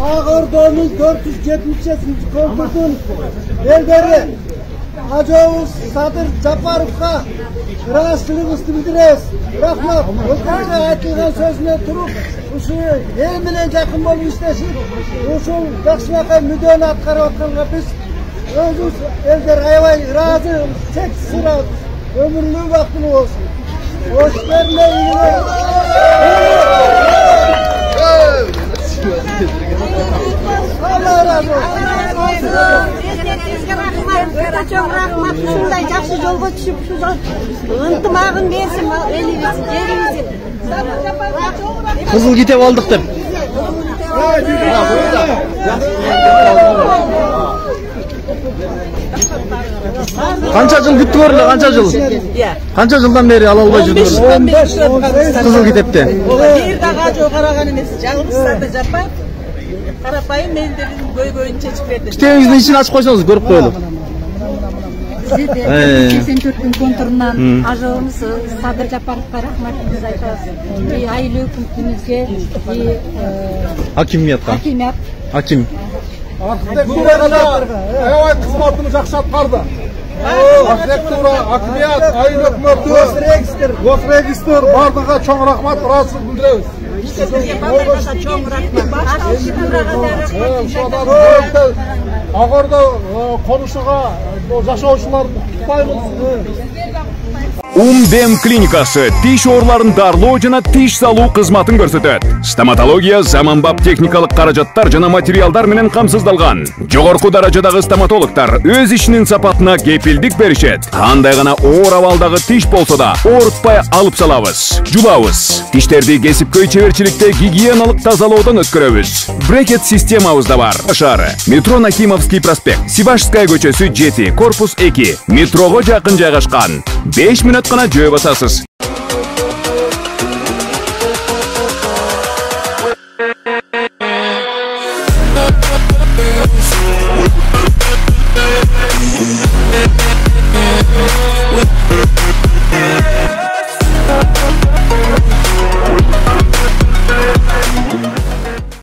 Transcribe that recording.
Ağırdoğan'ın 470. konkursun belderi Hacıoğuz Sadır Japarov'a rahatsızlık bildiririz. Rahmat, o'zlariga aytilgan sözüne turup, uşu el bilen yakın bolup işleşip, uşu yaxshilaqa müdahale atkarayotganga biz özümüz elder ayvay razı, tek sıra ömürlü vaktini olsun. Hoş geldin. Allah razı olsun. Çok rahmat, şunday yaxşı yolga düşüp, ıntımağın versin, elimizi. Kızıl kitap aldık dep. Kança yıl küttü görüldü, kança yıl? Kança yıldan beri alalbay жүрдүңүз? 15 yıl. Kızıl kitapte. Bir daha çok aragan emesi, Жалғыз Сады Жапаров, Қарапайым мендердің көй-көйін чечіп берді. Kitebinizin içini açıp koysanız görüp koyalım. Bizde de 84 konturundan Hacıoğuz Sadır Japarov'a rahmatımızı aytабыз. Айыл өкүмүтүбүзгө, Hakimiyet. Hakim. Arxitektura aybay xizmatini жақсы атқарды. Arxitektura, hakimiyet, айыл өкмөтү, госрегистр бардыга чоң рахмат, ыраазычылык билдиребиз. Чоң рахмат. Агырда конушуга жашоочуларды куттуктайбыз. Умдем клиникасы тиш ооруларын дарылоо жана тиш салуу кызматын көрсөтөт. Стоматология заманбап техникалык каражаттар жана материалдар менен камсыздалган. Жогорку даражадагы стоматологдор өз ишинин сапатына кепилдик беришет. Кандай гана оор абалдагы тиш болсо да оорутпай алып салабыз. Жулабыз. Тиштерди кесипкөй чеберчиликте гигиеналык тазалоодон өткөрөбүз. Брекет системабыз да бар. Шаары. Метро Нахимовский проспект, Сибашская көчөсү 7, корпус 2. Метрого жакын жайгашкан. 5 мүнөт гана жөө басасыз.